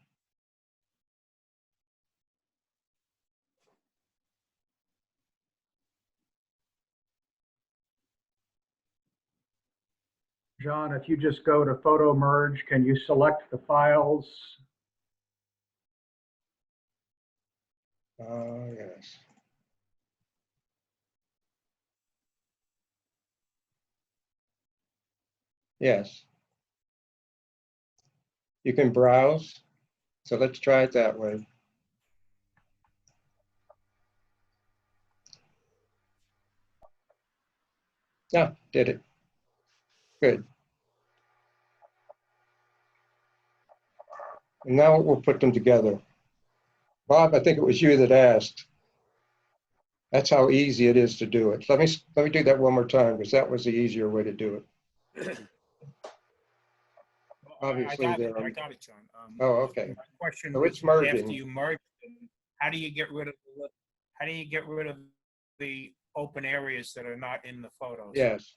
John, if you just go to Photo Merge, can you select the files? Yes. Yes. You can browse. So let's try it that way. Yeah, did it. Good. And now we'll put them together. Bob, I think it was you that asked. That's how easy it is to do it. Let me do that one more time because that was the easier way to do it. Obviously, I got it, John. Oh, okay. My question So it's was, merging. after you merge them, how do you get rid of the open areas that are not in the photos? Yes.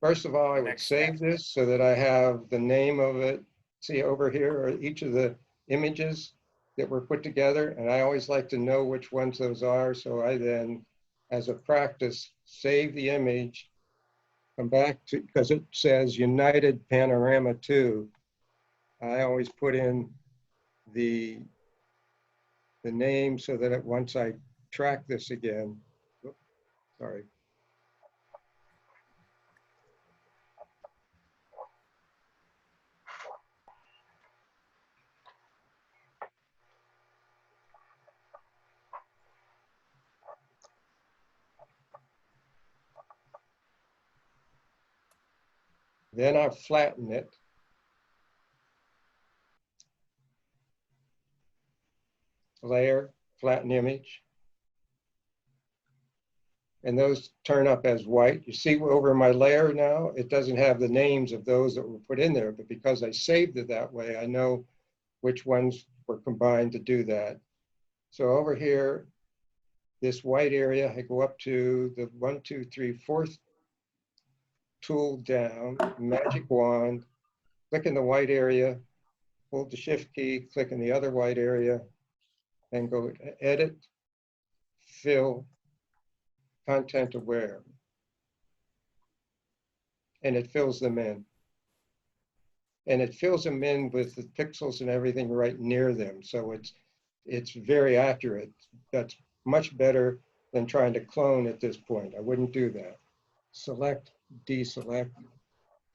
First of all, I would save this so that I have the name of it See over here are each of the images that were put together, and I always like to know which ones those are. So I then, as a practice, save the image, come back to, because it says United Panorama 2. I always put in the name so that once I track this again, oops, sorry. Then I flatten it. Layer, flatten image. And those turn up as white. You see over my layer now, it doesn't have the names of those that were put in there, but because I saved it that way, I know which ones were combined to do that. So over here, this white area, I go up to the 1, 2, 3, 4th tool down, magic wand, click in the white area, hold the shift key, click in the other white area, and go edit, fill, content aware. And it fills them in. And it fills them in with the pixels and everything right near them. So it's very accurate. That's much better than trying to clone at this point. I wouldn't do that. Select, deselect.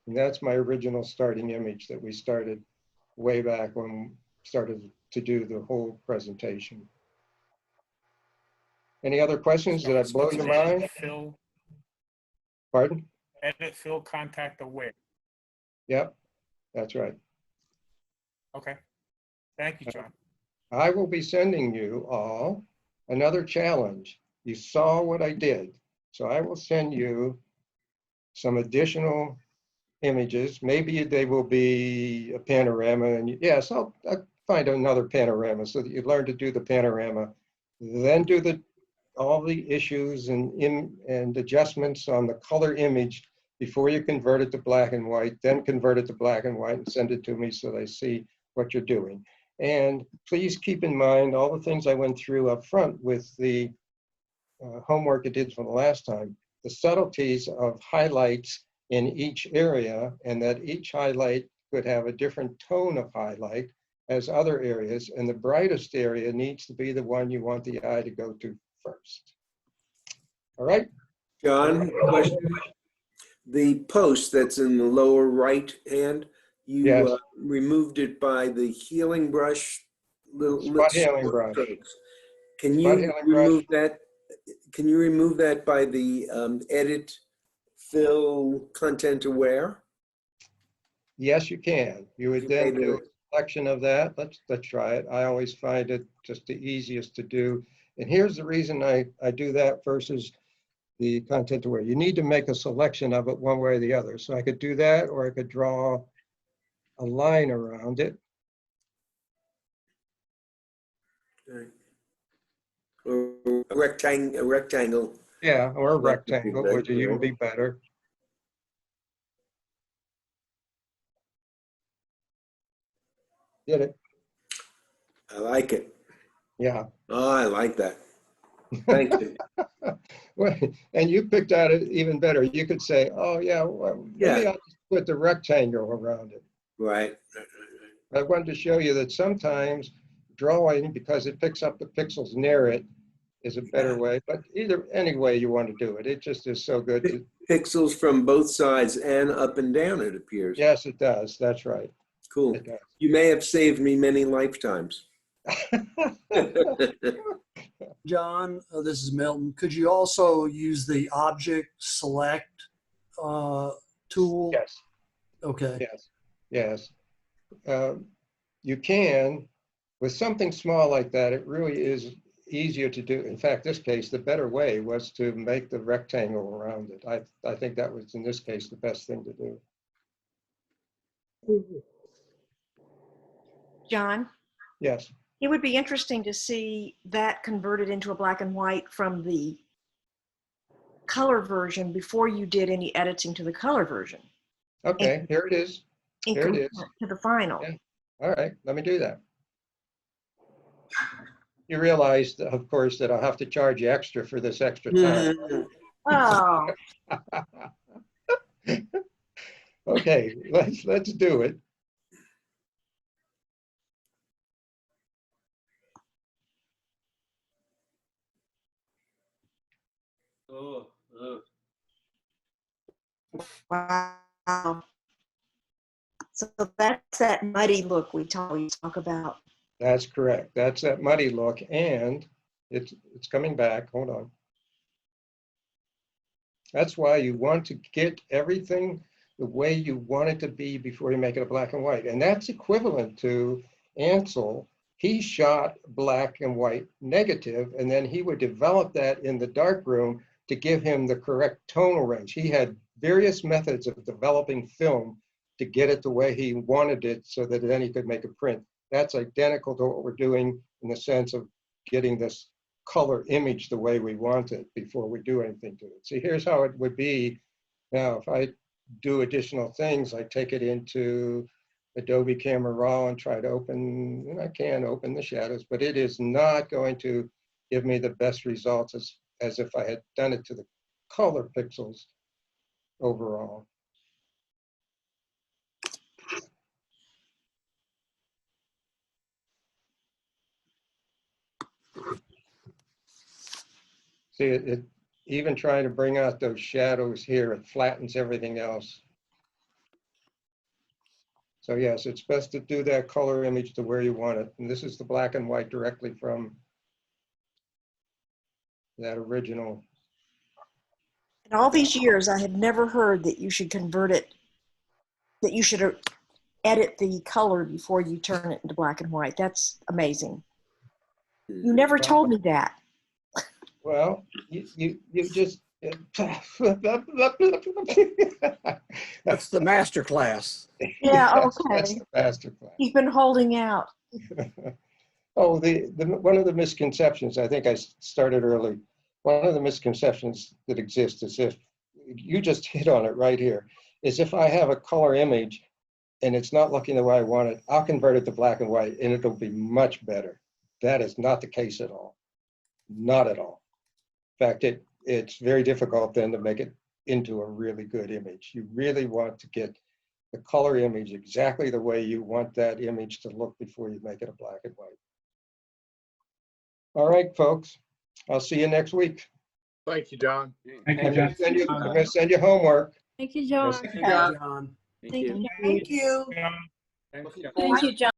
And that's my original starting image that we started way back when we started to do the whole presentation. Any other questions? Did I blow your mind? Fill, Pardon? edit, fill, contact aware. Yep, that's right. Okay. Thank you, John. I will be sending you all another challenge. You saw what I did. So I will send you some additional images. Maybe they will be a panorama. And yes, I'll find another panorama so that you learn to do the panorama. Then do all the issues and adjustments on the color image before you convert it to black and white, then convert it to black and white and send it to me so they see what you're doing. And please keep in mind all the things I went through up front with the homework I did from the last time, the subtleties of highlights in each area, and that each highlight could have a different tone of highlight as other areas, and the brightest area needs to be the one you want the eye to go to first. All right? John, question. The post that's in the lower right hand, you Yes. Removed it by the healing brush. Spot healing brush. Can Spot you healing remove that? Can you remove that by the edit, fill, content aware? Yes, you can. You would Okay, then do do a selection of that. Let's try it. I always find it just the easiest to do. And here's the reason I do that versus the content aware. You need to make a selection of it one way or the other. So I could do that, or I could draw a line around it. Right. Or a rectangle. Yeah, or a That would be rectangle, good, which would even right. be better. Get it? I like it. Yeah. Oh, I like that. Thank you. Well, and you picked out it even better. You could say, oh yeah, well, maybe Yeah. I'll just put the rectangle around it. Right. I wanted to show you that sometimes drawing, because it picks up the pixels near it, is a better way, but any way you want to do it, it just is so good. Pixels from both sides and up and down, it appears. Yes, it does. That's right. Cool. It does. You may have saved me many lifetimes. John, this is Milton. Could you also use the object select tool? Yes. Okay. Yes. Yes. You can, with something small like that, it really is easier to do. In fact, this case, the better way was to make the rectangle around it. I think that was, in this case, the best thing to do. John, Yes. it would be interesting to see that converted into a black and white from the color version before you did any editing to the color version. Okay, here it is. in Here it is. comparison to the final. Yeah. All right, let me do that. You realize, of course, that I'll have to charge you extra for this extra time. Oh, Okay, let's do it. wow. So that's that muddy look we talk about. That's correct. That's that muddy look, and it's coming back. Hold on. That's why you want to get everything the way you want it to be before you make it a black and white. And that's equivalent to Ansel. He shot black and white negative, and then he would develop that in the darkroom to give him the correct tonal range. He had various methods of developing film to get it the way he wanted it so that then he could make a print. That's identical to what we're doing in the sense of getting this color image the way we want it before we do anything to it. See, here's how it would be. Now, if I do additional things, I take it into Adobe Camera Raw and try to open, and I can open the shadows, but it is not going to give me the best results as if I had done it to the color pixels overall. See, it even trying to bring out those shadows here, it flattens everything else. So yes, it's best to do that color image to where you want it. And this is the black and white directly from that original. In all these years, I had never heard that you should convert it, that you should edit the color before you turn it into black and white. That's amazing. You never told me that. Well, you just. That's the master class. Yeah, Yes, okay. that's the master class. He's been holding out. Oh, one of the misconceptions, I think I started early. One of the misconceptions that exists is if you just hit on it right here, is if I have a color image and it's not looking the way I want it, I'll convert it to black and white and it'll be much better. That is not the case at all. Not at all. In fact, it's very difficult then to make it into a really good image. You really want to get the color image exactly the way you want that image to look before you make it a black and white. All right, folks, I'll see you next week. Thank you, John. Thank you, I'm John. going to send you homework. Thank you, John. Thank you, John. Thank you. Thank you. Thanks, John. Thank you, John.